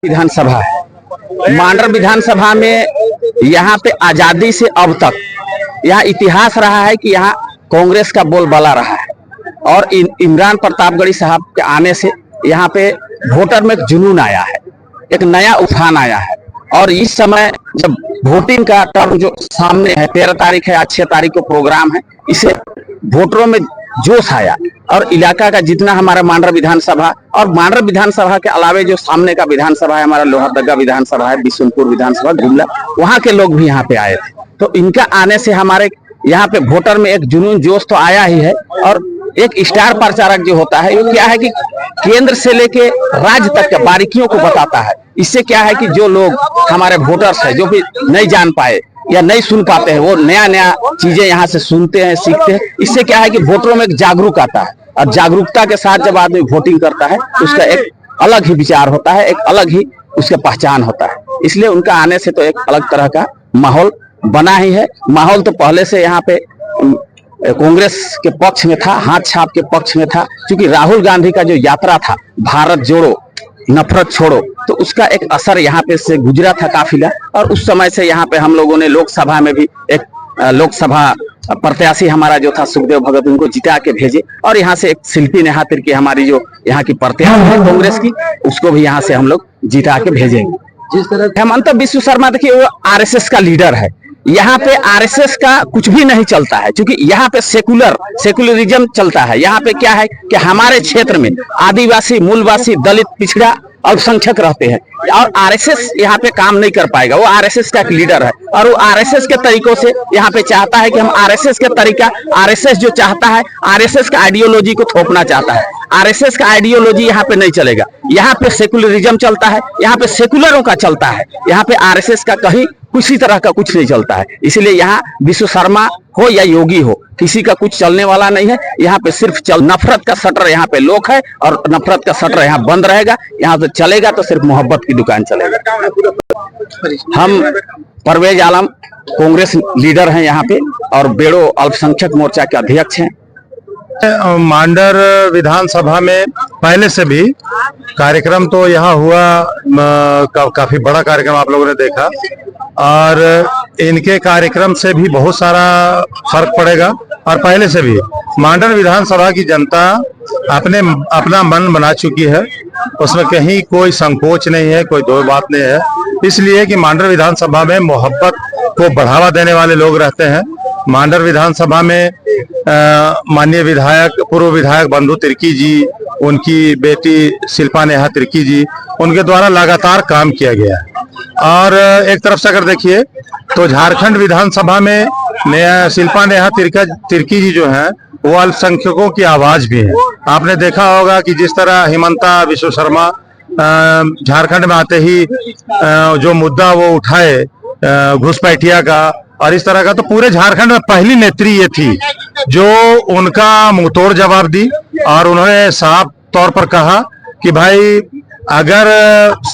विधानसभा है। मांडर विधानसभा में यहाँ पे आजादी से अब तक यहाँ इतिहास रहा है कि यहाँ कांग्रेस का बोलबाला रहा है और इमरान प्रतापगढ़ी साहब के आने से यहाँ पे वोटर में एक जुनून आया है, एक नया उफान आया है। और इस समय जब वोटिंग का टर्म जो सामने है, 13 तारीख है, आज 6 तारीख को प्रोग्राम है, इसे वोटरों में जोश आया और इलाका का जितना हमारा मांडर विधानसभा और मांडर विधानसभा के अलावे जो सामने का विधानसभा है, हमारा लोहरदगा विधानसभा है, बिशुनपुर विधानसभा, गुमला, वहां के लोग भी यहाँ पे आए थे। तो इनका आने से हमारे यहाँ पे वोटर में एक जुनून जोश तो आया ही है। और एक स्टार प्रचारक जो होता है वो क्या है कि केंद्र से लेके राज्य तक के बारीकियों को बताता है। इससे क्या है कि जो लोग हमारे वोटर्स है, जो भी नहीं जान पाए या नहीं सुन पाते हैं, वो नया नया चीजें यहाँ से सुनते हैं, सीखते हैं। इससे क्या है कि वोटरों में एक जागरूक आता है और जागरूकता के साथ जब आदमी वोटिंग करता है तो उसका एक अलग ही विचार होता है, एक अलग ही उसका पहचान होता है। इसलिए उनका आने से तो एक अलग तरह का माहौल बना ही है। माहौल तो पहले से यहाँ पे कांग्रेस के पक्ष में था, हाथ छाप के पक्ष में था, क्योंकि राहुल गांधी का जो यात्रा था भारत जोड़ो नफरत छोड़ो, तो उसका एक असर यहाँ पे से गुजरा था काफिला। और उस समय से यहाँ पे हम लोगों ने लोकसभा में भी एक लोकसभा प्रत्याशी हमारा जो था सुखदेव भगत, उनको जिता के भेजे। और यहाँ से एक शिल्पी नेहा तिर्की हमारी जो यहाँ की प्रत्याशी है कांग्रेस की, उसको भी यहाँ से हम लोग जिता के भेजेंगे। जिस तरह हेमंत बिस्व शर्मा, देखिए वो आरएसएस का लीडर है। यहाँ पे आरएसएस का कुछ भी नहीं चलता है, क्योंकि यहाँ पे सेकुलरिज्म चलता है। यहाँ पे क्या है कि हमारे क्षेत्र में आदिवासी, मूलवासी, दलित, पिछड़ा, अल्पसंख्यक रहते हैं और आरएसएस यहाँ पे काम नहीं कर पाएगा। वो आरएसएस का एक लीडर है और वो आरएसएस के तरीकों से यहाँ पे चाहता है कि हम आरएसएस के तरीका, आरएसएस जो चाहता है, आरएसएस का आइडियोलॉजी को थोपना चाहता है। आरएसएस का आइडियोलॉजी यहाँ पे नहीं चलेगा। यहाँ पे सेकुलरिज्म चलता है, यहाँ पे सेकुलरों का चलता है। यहाँ पे आरएसएस का कहीं किसी तरह का कुछ नहीं चलता है। इसलिए यहाँ विश्व शर्मा हो या योगी हो, किसी का कुछ चलने वाला नहीं है। यहाँ पे सिर्फ नफरत का शटर यहाँ पे लोग है और नफरत का शटर यहाँ बंद रहेगा। यहाँ से चलेगा तो सिर्फ मोहब्बत की दुकान चलेगा। हम परवेज आलम कांग्रेस लीडर हैं यहाँ पे और बेड़ो अल्पसंख्यक मोर्चा के अध्यक्ष हैं। मांडर विधानसभा में पहले से भी कार्यक्रम तो यहाँ हुआ, काफी बड़ा कार्यक्रम आप लोगों ने देखा और इनके कार्यक्रम से भी बहुत सारा फर्क पड़ेगा। और पहले से भी मांडर विधानसभा की जनता अपना मन बना चुकी है, उसमें कहीं कोई संकोच नहीं है, कोई दो बात नहीं है। इसलिए कि मांडर विधानसभा में मोहब्बत को बढ़ावा देने वाले लोग रहते हैं। मांडर विधानसभा में माननीय विधायक, पूर्व विधायक बंधु तिर्की जी, उनकी बेटी शिल्पा नेहा तिर्की जी, उनके द्वारा लगातार काम किया गया है। और एक तरफ से अगर देखिए तो झारखंड विधानसभा में शिल्पा नेहा तिर्की जी जो हैं वो अल्पसंख्यकों की आवाज भी है। आपने देखा होगा कि जिस तरह हिमंता बिस्व शर्मा झारखंड में आते ही जो मुद्दा वो उठाए घुसपैठिया का और इस तरह का, तो पूरे झारखंड में पहली नेत्री ये थी जो उनका मुंहतोड़ जवाब दी और उन्होंने साफ तौर पर कहा कि भाई अगर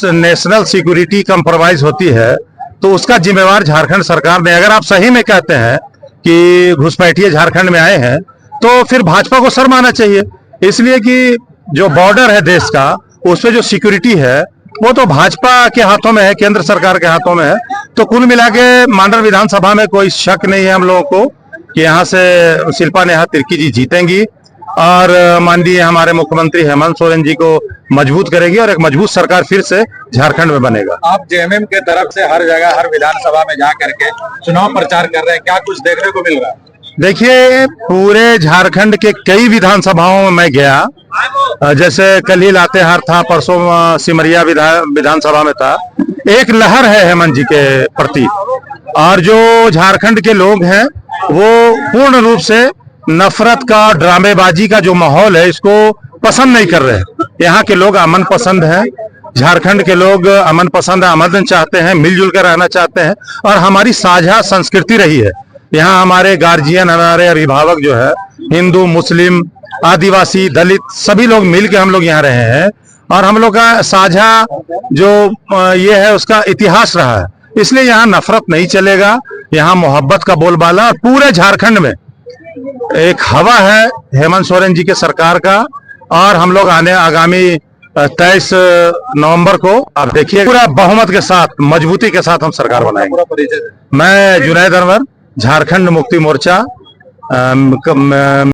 नेशनल सिक्योरिटी कंप्रोमाइज होती है तो उसका जिम्मेवार झारखंड सरकार ने। अगर आप सही में कहते हैं कि घुसपैठिए झारखंड में आए हैं तो फिर भाजपा को शर्माना चाहिए। इसलिए कि जो बॉर्डर है देश का, उस पे जो सिक्योरिटी है वो तो भाजपा के हाथों में है, केंद्र सरकार के हाथों में है। तो कुल मिला के मांडर विधानसभा में कोई शक नहीं है हम लोगों को कि यहाँ से शिल्पा नेहा तिर्की जी जीतेंगी और माननीय हमारे मुख्यमंत्री हेमंत सोरेन जी को मजबूत करेगी और एक मजबूत सरकार फिर से झारखंड में बनेगा। आप जेएमएम के तरफ से हर जगह, हर विधानसभा में जा करके चुनाव प्रचार कर रहे हैं, क्या कुछ देखने को मिल रहा है? देखिए, पूरे झारखंड के कई विधानसभाओं में मैं गया, जैसे कल ही लातेहार था, परसों सिमरिया विधानसभा में था। एक लहर है हेमंत जी के प्रति और जो झारखंड के लोग हैं वो पूर्ण रूप से नफरत का, ड्रामेबाजी का जो माहौल है इसको पसंद नहीं कर रहे। यहाँ के लोग अमन पसंद हैं, झारखंड के लोग अमन पसंद है, अमन चाहते हैं, मिलजुल कर रहना चाहते हैं और हमारी साझा संस्कृति रही है। यहाँ हमारे गार्जियन, हमारे अभिभावक जो है हिंदू, मुस्लिम, आदिवासी, दलित सभी लोग मिलकर हम लोग यहाँ रहे हैं और हम लोग का साझा जो ये है उसका इतिहास रहा है। इसलिए यहाँ नफरत नहीं चलेगा, यहाँ मोहब्बत का बोलबाला। और पूरे झारखंड में एक हवा है हेमंत सोरेन जी के सरकार का और हम लोग आगामी 23 नवंबर को आप देखिए पूरा बहुमत के साथ, मजबूती के साथ हम सरकार बनाएंगे। पूरा परिचय। मैं जुनैद अनवर, झारखंड मुक्ति मोर्चा